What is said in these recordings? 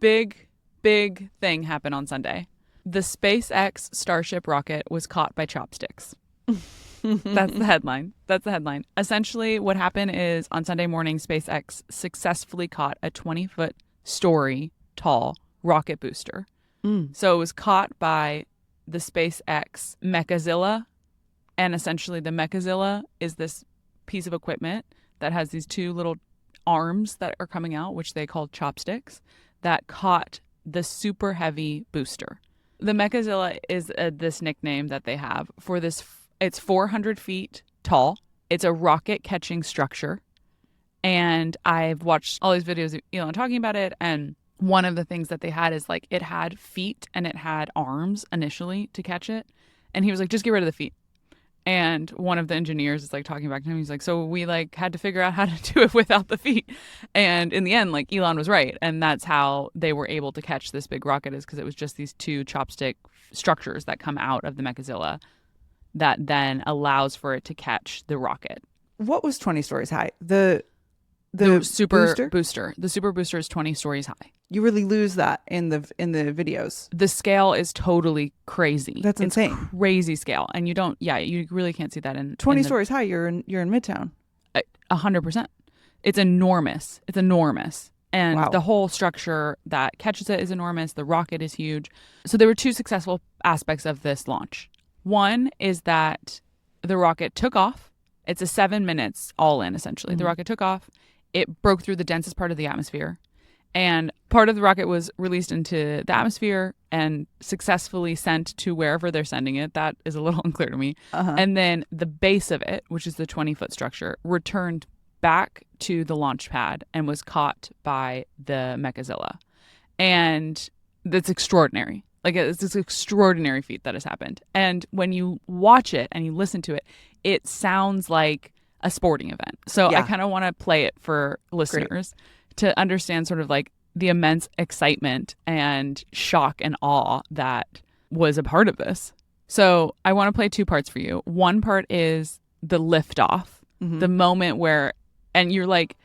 big thing happened on Sunday. The SpaceX Starship rocket was caught by chopsticks. That's the headline. Essentially, what happened is on Sunday morning, SpaceX successfully caught a 20-foot story tall rocket booster. So it was caught by the SpaceX Mechazilla. And essentially, the Mechazilla is this piece of equipment that has these two little arms that are coming out, which they call chopsticks, that caught the super heavy booster. The Mechazilla is this nickname that they have for this. It's 400 feet tall. It's a rocket catching structure. And I've watched all these videos of Elon talking about it. And one of the things that they had is like it had feet and it had arms initially to catch it. And he was like, just get rid of the feet. And one of the engineers is like talking back to him. He's like, so we like had to figure out how to do it without the feet. And in the end, like Elon was right. And that's how they were able to catch this big rocket, is because it was just these two chopstick structures that come out of the Mechazilla that then allows for it to catch the rocket. What was 20 stories high? The super booster. The super booster is 20 stories high. You really lose that in the videos. The scale is totally crazy. That's insane. Crazy scale. And you really can't see that in 20 stories high. You're in Midtown. 100%. It's enormous. And wow. The whole structure that catches it is enormous. The rocket is huge. So there were two successful aspects of this launch. One is that the rocket took off. It's a 7 minutes all in, essentially. The rocket took off. It broke through the densest part of the atmosphere. And part of the rocket was released into the atmosphere and successfully sent to wherever they're sending it. That is a little unclear to me. And then the base of it, which is the 20-foot structure, returned back to the launch pad and was caught by the Mechazilla. And that's extraordinary. Like, it's this extraordinary feat that has happened. And when you watch it and you listen to it, it sounds like a sporting event. So I kind of want to play it for listeners to understand sort of like the immense excitement and shock and awe that was a part of this. So I want to play two parts for you. One part is the liftoff, the moment where, and you're like,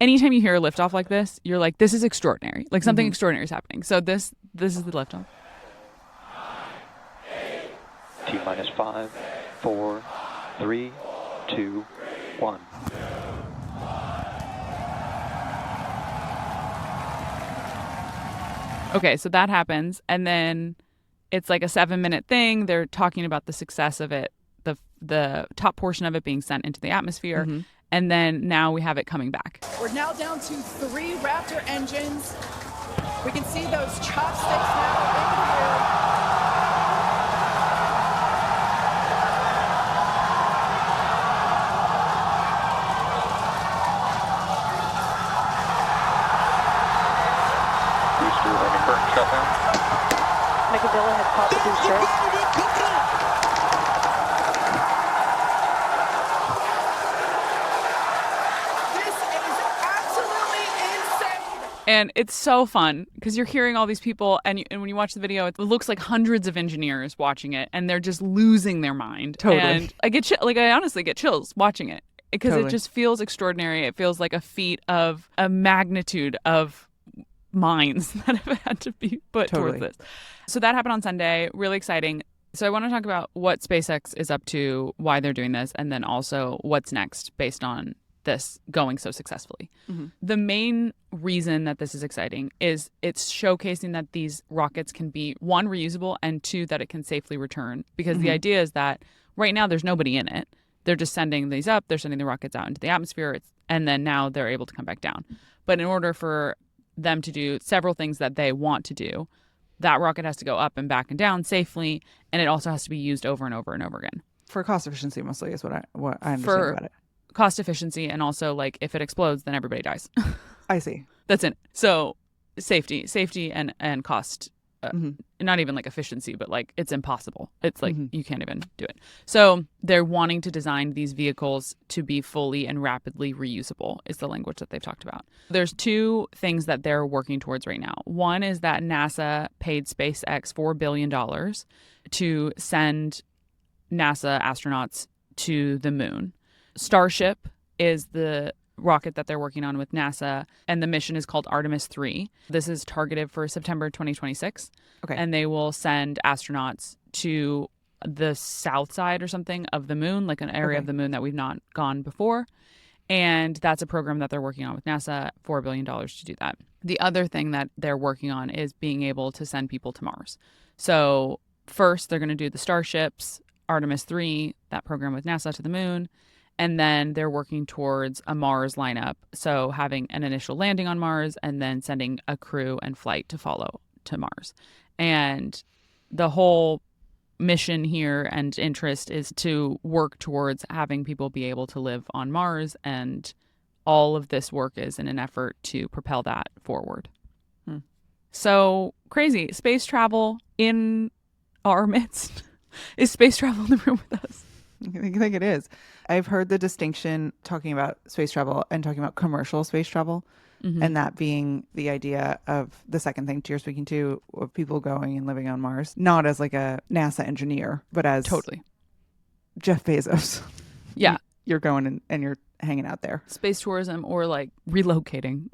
anytime you hear a liftoff like this, you're like, this is extraordinary. Like something extraordinary is happening. So this is the liftoff. T minus 5, 4, 3, 2, 1. Okay, so that happens, and then it's like a 7-minute thing. They're talking about the success of it, the top portion of it being sent into the atmosphere, and then now we have it coming back. We're now down to 3 Raptor engines. We can see those chopsticks now in the air. Mechazilla has caught the booster. This is absolutely insane. And it's so fun because you're hearing all these people, and when you watch the video, it looks like hundreds of engineers watching it, and they're just losing their mind. Totally. And I honestly get chills watching it because it just feels extraordinary. It feels like a feat of a magnitude of minds that have had to be put towards this. So that happened on Sunday. Really exciting. So I want to talk about what SpaceX is up to, why they're doing this, and then also what's next based on this going so successfully. The main reason that this is exciting is it's showcasing that these rockets can be, one, reusable, and two, that it can safely return. Because the idea is that right now there's nobody in it. They're just sending these up. They're sending the rockets out into the atmosphere. And then now they're able to come back down. But in order for them to do several things that they want to do, that rocket has to go up and back and down safely, and it also has to be used over and over and over again. For cost efficiency, mostly, is what I understand about it. Cost efficiency, and also, like, if it explodes, then everybody dies. I see. That's it. So safety and cost, not even like efficiency, but like it's impossible. It's like you can't even do it. So they're wanting to design these vehicles to be fully and rapidly reusable is the language that they've talked about. There's two things that they're working towards right now. One is that NASA paid SpaceX $4 billion to send NASA astronauts to the moon. Starship is the rocket that they're working on with NASA, and the mission is called Artemis 3. This is targeted for September 2026. Okay. And they will send astronauts to the south side or something of the moon, like an area of the moon that we've not gone before. And that's a program that they're working on with NASA, $4 billion to do that. The other thing that they're working on is being able to send people to Mars. So first, they're going to do the Starships, Artemis 3, that program with NASA to the moon. And then they're working towards a Mars lineup. So having an initial landing on Mars and then sending a crew and flight to follow to Mars. And the whole mission here and interest is to work towards having people be able to live on Mars, and all of this work is in an effort to propel that forward. So crazy. Space travel in our midst. Is space travel in the room with us? I think it is. I've heard the distinction talking about space travel and talking about commercial space travel. And that being the idea of the second thing you're speaking to, of people going and living on Mars, not as like a NASA engineer, but as Totally. Jeff Bezos. Yeah. You're going and you're hanging out there. Space tourism, or like relocating.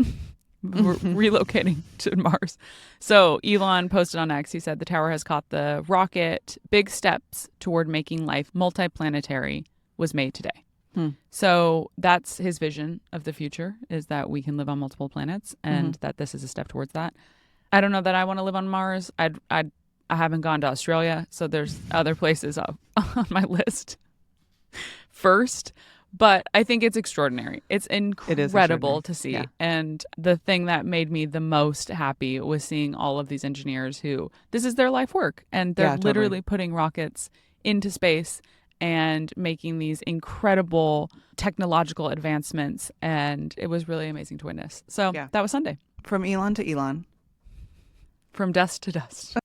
We're relocating to Mars. So Elon posted on X, he said the tower has caught the rocket. Big steps toward making life multi-planetary was made today. So that's his vision of the future, is that we can live on multiple planets, and that this is a step towards that. I don't know that I want to live on Mars. I haven't gone to Australia, so there's other places up on my list first. But I think it's extraordinary. It's incredible to see. Yeah. And the thing that made me the most happy was seeing all of these engineers who, this is their life work, and they're literally putting rockets into space and making these incredible technological advancements. And it was really amazing to witness. So that was Sunday. From Elon to Elon. From dust to dust.